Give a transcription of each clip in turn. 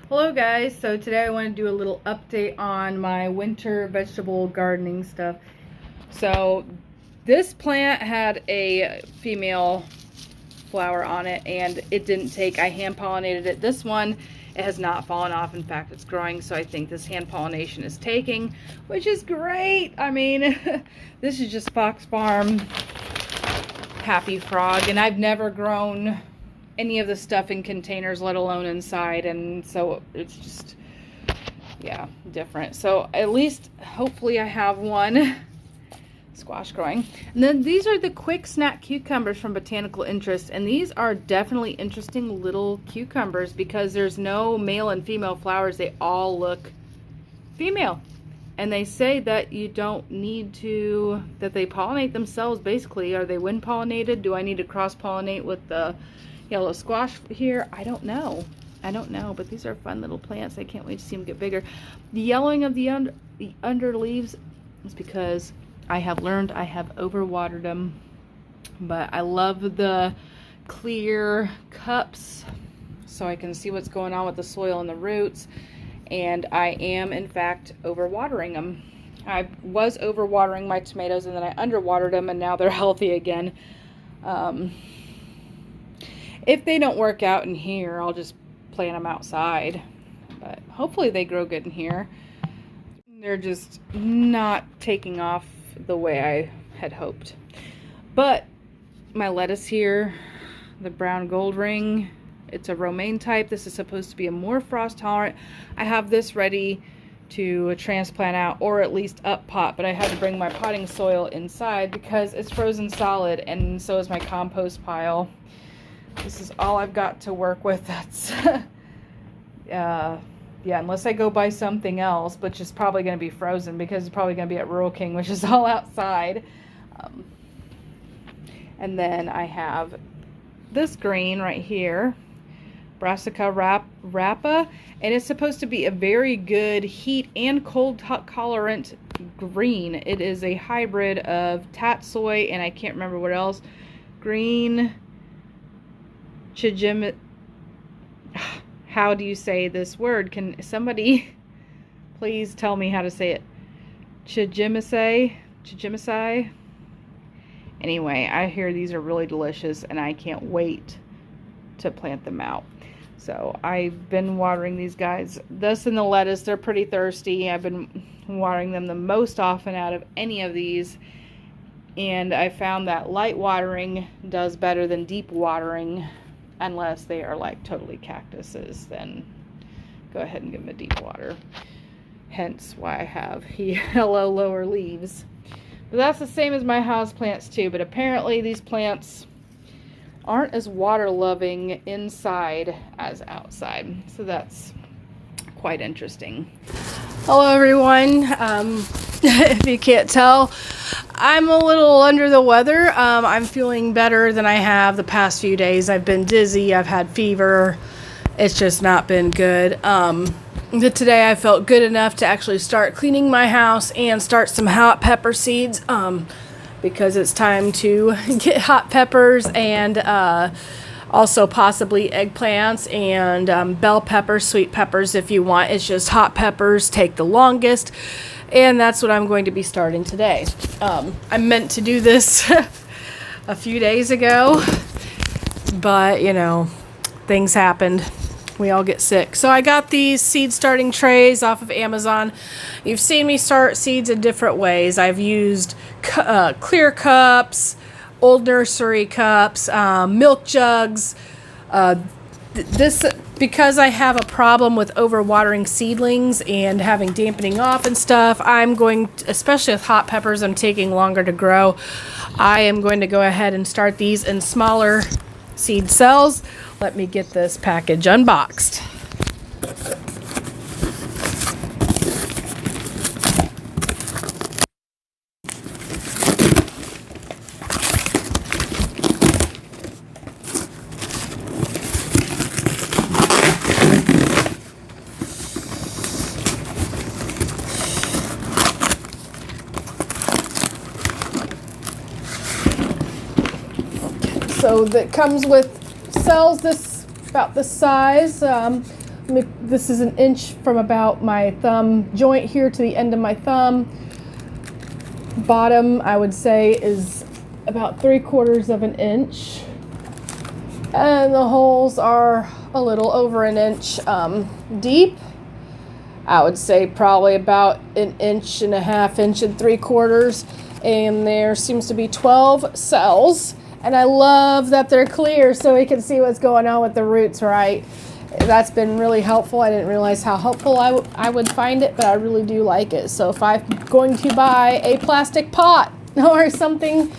Hello guys, so today I want to do a little update on my winter vegetable gardening stuff. So this plant had a female flower on it and it didn't take. I hand pollinated it. This one, it has not fallen off. In fact, it's growing, so I think this hand pollination is taking, which is great. I mean, this is just Fox Farm Happy Frog, and I've never grown any of the stuff in containers, let alone inside, and so it's just, yeah, different. So at least hopefully I have one squash growing. And then these are the quick snack cucumbers from Botanical Interest, and these are definitely interesting little cucumbers because there's no male and female flowers. They all look female, and they say that you don't need to, that they pollinate themselves basically. Are they wind pollinated? Do I need to cross pollinate with the yellow squash here? I don't know, but these are fun little plants. I can't wait to see them get bigger. The yellowing of the under leaves is because I have learned I have overwatered them, but I love the clear cups so I can see what's going on with the soil and the roots, and I am in fact overwatering them. I was overwatering my tomatoes and then I underwatered them, and now they're healthy again. If they don't work out in here, I'll just plant them outside. But hopefully they grow good in here. They're just not taking off the way I had hoped. But my lettuce here, the brown gold ring, it's a romaine type. This is supposed to be a more frost tolerant. I have this ready to transplant out, or at least up pot, but I had to bring my potting soil inside because it's frozen solid, and so is my compost pile. This is all I've got to work with. That's yeah, unless I go buy something else, which is probably going to be frozen because it's probably going to be at Rural King, which is all outside. And then I have this green right here, Brassica rapa, and it's supposed to be a very good heat and cold tolerant green. It is a hybrid of tatsoi and I can't remember what else. Green Chijim, how do you say this word? Can somebody please tell me how to say it? Chijimisai? Anyway, I hear these are really delicious and I can't wait to plant them out. So I've been watering these guys. This and the lettuce, they're pretty thirsty. I've been watering them the most often out of any of these. And I found that light watering does better than deep watering. Unless they are like totally cactuses, then go ahead and give them a deep water. Hence why I have yellow lower leaves. But that's the same as my house plants too, but apparently these plants aren't as water loving inside as outside. So that's quite interesting. Hello everyone. If you can't tell, I'm a little under the weather. I'm feeling better than I have the past few days. I've been dizzy. I've had fever. It's just not been good. But today I felt good enough to actually start cleaning my house and start some hot pepper seeds because it's time to get hot peppers and also possibly eggplants and bell peppers, sweet peppers if you want. It's just hot peppers take the longest. And that's what I'm going to be starting today. I meant to do this a few days ago, but you know, things happened. We all get sick. So I got these seed starting trays off of Amazon. You've seen me start seeds in different ways. I've used clear cups, old nursery cups, milk jugs. This, because I have a problem with overwatering seedlings and having dampening off and stuff, I'm going to, especially with hot peppers, I'm taking longer to grow. I am going to go ahead and start these in smaller seed cells. Let me get this package unboxed. So that comes with cells this about this size. This is an inch from about my thumb joint here to the end of my thumb. Bottom, I would say, is about 3/4 of an inch. And the holes are a little over an inch deep. I would say probably about 1.5 inches, 1 3/4. And there seems to be 12 cells. And I love that they're clear so we can see what's going on with the roots, right? That's been really helpful. I didn't realize how helpful I would find it, but I really do like it. So if I'm going to buy a plastic pot or something,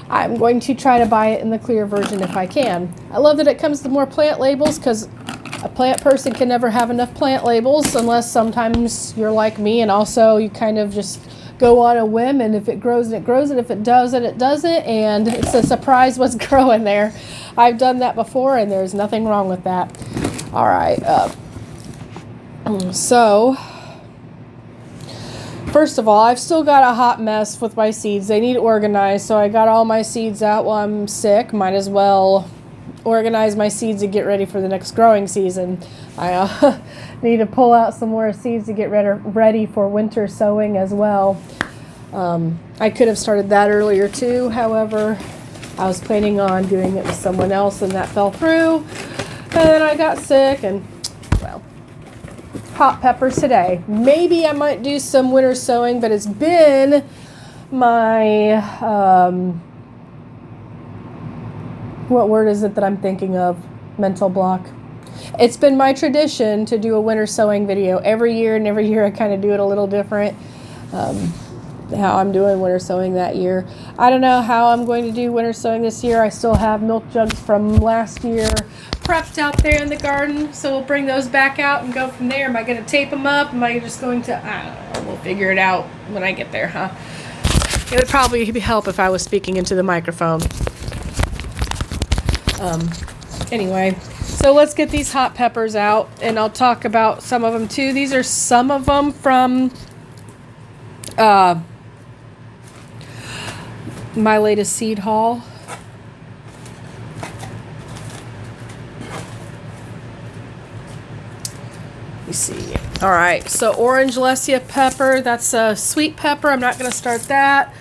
I'm going to try to buy it in the clear version if I can. I love that it comes with more plant labels, because a plant person can never have enough plant labels unless sometimes you're like me and also you kind of just go on a whim, and if it grows, it grows, and if it doesn't, it doesn't, and it's a surprise what's growing there. I've done that before, and there's nothing wrong with that. All right, so first of all, I've still got a hot mess with my seeds. They need organized, so I got all my seeds out while I'm sick. Might as well organize my seeds and get ready for the next growing season. I need to pull out some more seeds to get ready for winter sowing as well. I could have started that earlier too. However, I was planning on doing it with someone else, and that fell through. And then I got sick, and well, hot peppers today. Maybe I might do some winter sowing, but it's been my what word is it that I'm thinking of? Mental block. It's been my tradition to do a winter sowing video every year, and every year I kind of do it a little different. How I'm doing winter sowing that year. I don't know how I'm going to do winter sowing this year. I still have milk jugs from last year prepped out there in the garden, so we'll bring those back out and go from there. Am I going to tape them up? Am I just going to, I don't know, we'll figure it out when I get there, huh? It would probably help if I was speaking into the microphone. Anyway, so let's get these hot peppers out, and I'll talk about some of them too. These are some of them from my latest seed haul. Let me see. All right, so orange Lesia pepper, that's a sweet pepper. I'm not going to start that.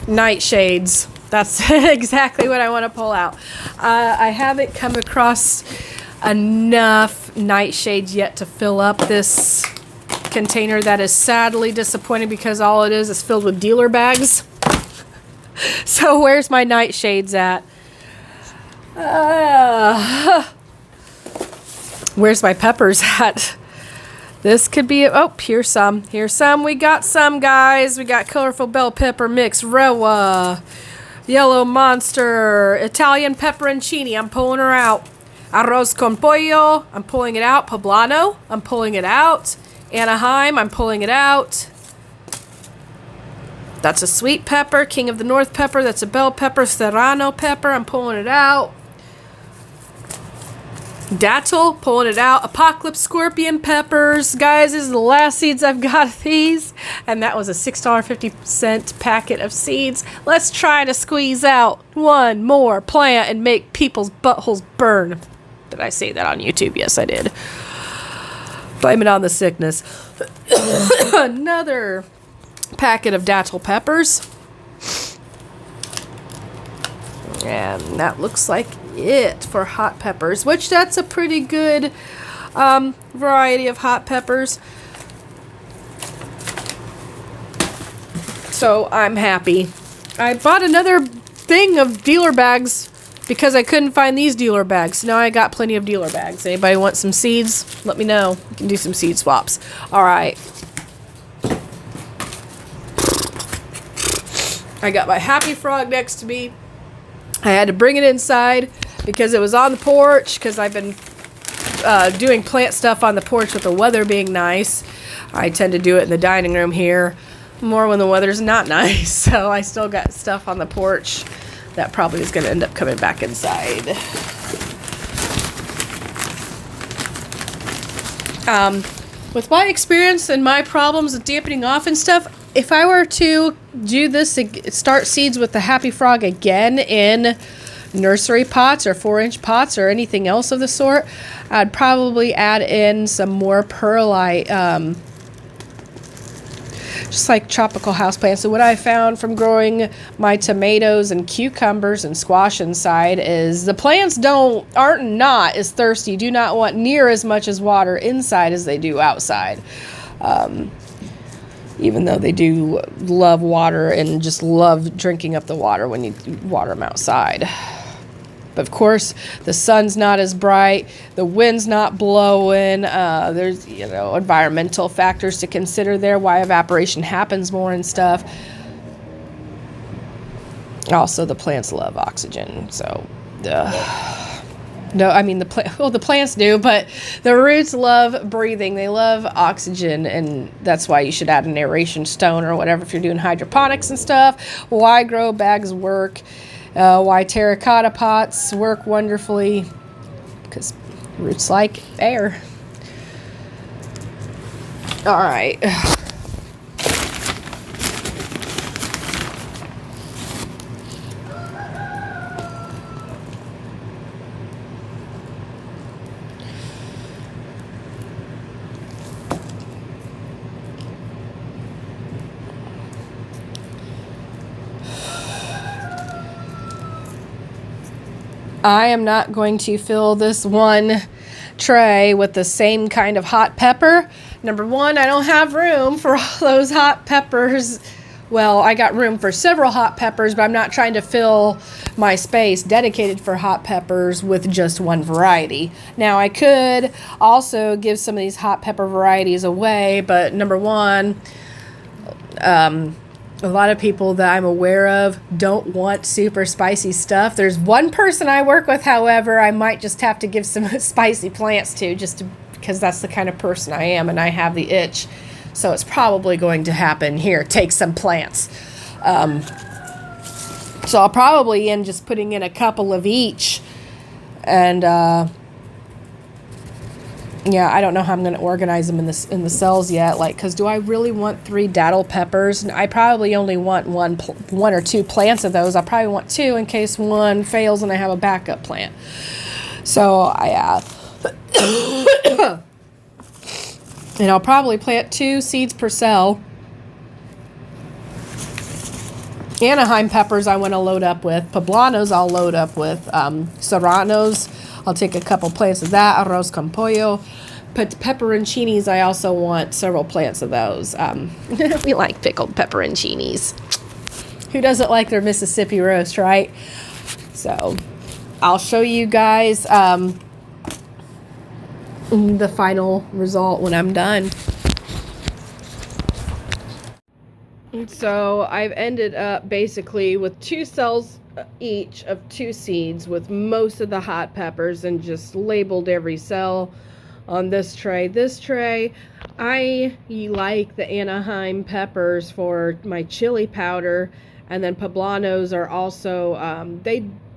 Nightshades. That's exactly what I want to pull out. I haven't come across enough nightshades yet to fill up this container. That is sadly disappointing, because all it is filled with dealer bags. So where's my nightshades at? Where's my peppers at? This could be, oh, here's some. Here's some. We got some, guys. We got colorful bell pepper mix, Rewa, yellow monster, Italian pepperoncini. I'm pulling her out. Arroz con pollo. I'm pulling it out. Poblano. I'm pulling it out. Anaheim. I'm pulling it out. That's a sweet pepper. King of the North pepper. That's a bell pepper. Serrano pepper. I'm pulling it out. Datil, pulling it out. Apocalypse scorpion peppers. Guys, this is the last seeds I've got of these. And that was a $6.50 packet of seeds. Let's try to squeeze out one more plant and make people's buttholes burn. Did I say that on YouTube? Yes, I did. Blame it on the sickness. Another packet of Datil peppers. And that looks like it for hot peppers, which that's a pretty good variety of hot peppers. So I'm happy. I bought another thing of dealer bags because I couldn't find these dealer bags. Now I got plenty of dealer bags. Anybody want some seeds? Let me know. We can do some seed swaps. All right. I got my happy frog next to me. I had to bring it inside because it was on the porch, because I've been doing plant stuff on the porch with the weather being nice. I tend to do it in the dining room here more when the weather's not nice. So I still got stuff on the porch that probably is going to end up coming back inside. With my experience and my problems with dampening off and stuff, if I were to do this, start seeds with the Happy Frog again in nursery pots or 4-inch pots or anything else of the sort, I'd probably add in some more perlite, just like tropical houseplants. So what I found from growing my tomatoes and cucumbers and squash inside is the plants aren't not as thirsty, do not want near as much as water inside as they do outside. Even though they do love water and just love drinking up the water when you water them outside. But of course, the sun's not as bright, the wind's not blowing, there's, environmental factors to consider there, why evaporation happens more and stuff. Also, the plants love oxygen, so, no, I mean, the plants do, but the roots love breathing, they love oxygen, and that's why you should add an aeration stone or whatever if you're doing hydroponics and stuff. Why grow bags work. Why terracotta pots work wonderfully, because roots like air. All right. I am not going to fill this one tray with the same kind of hot pepper. Number one, I don't have room for all those hot peppers. Well, I got room for several hot peppers, but I'm not trying to fill my space dedicated for hot peppers with just one variety. Now, I could also give some of these hot pepper varieties away, but number one, a lot of people that I'm aware of don't want super spicy stuff. There's one person I work with, however, I might just have to give some spicy plants to, because that's the kind of person I am, and I have the itch. So it's probably going to happen. Here, take some plants. So I'll probably end just putting in a couple of each. And yeah, I don't know how I'm going to organize them in the cells yet. Because do I really want 3 datil peppers? I probably only want one or 2 plants of those. I probably want 2 in case one fails and I have a backup plant. So and I'll probably plant 2 seeds per cell. Anaheim peppers I want to load up with. Poblanos I'll load up with. Serranos, I'll take a couple plants of that. Arroz con pollo. But pepperoncinis, I also want several plants of those. We like pickled pepperoncinis. Who doesn't like their Mississippi roast, right? So I'll show you guys the final result when I'm done. So I've ended up basically with 2 cells each of 2 seeds with most of the hot peppers, and just labeled every cell on this tray. This tray, I like the Anaheim peppers for my chili powder, and then Poblanos are also,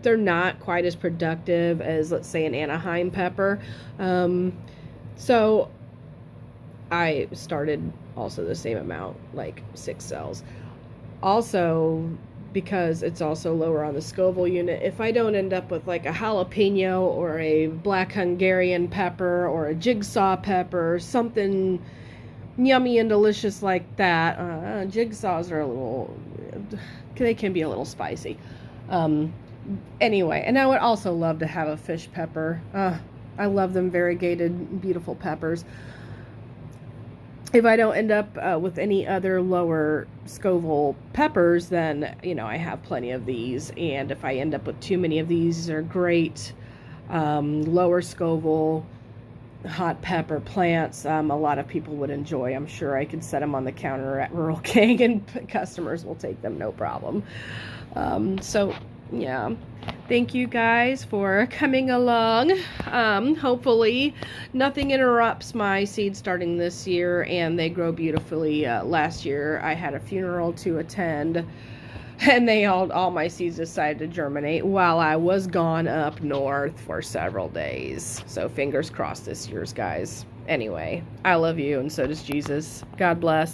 they're not quite as productive as, let's say, an Anaheim pepper. So I started also the same amount, like 6 cells. Also, because it's also lower on the Scoville unit, if I don't end up with like a jalapeno or a black Hungarian pepper or a jigsaw pepper, something yummy and delicious like that, jigsaws are they can be a little spicy. Anyway, and I would also love to have a fish pepper. I love them variegated, beautiful peppers. If I don't end up with any other lower Scoville peppers, then, I have plenty of these. And if I end up with too many of these are great lower Scoville hot pepper plants, a lot of people would enjoy. I'm sure I could set them on the counter at Rural King and customers will take them no problem. So, yeah. Thank you guys for coming along. Hopefully nothing interrupts my seed starting this year and they grow beautifully. Last year I had a funeral to attend And all my seeds decided to germinate while I was gone up north for several days. So fingers crossed this year's, guys. Anyway, I love you, and so does Jesus. God bless.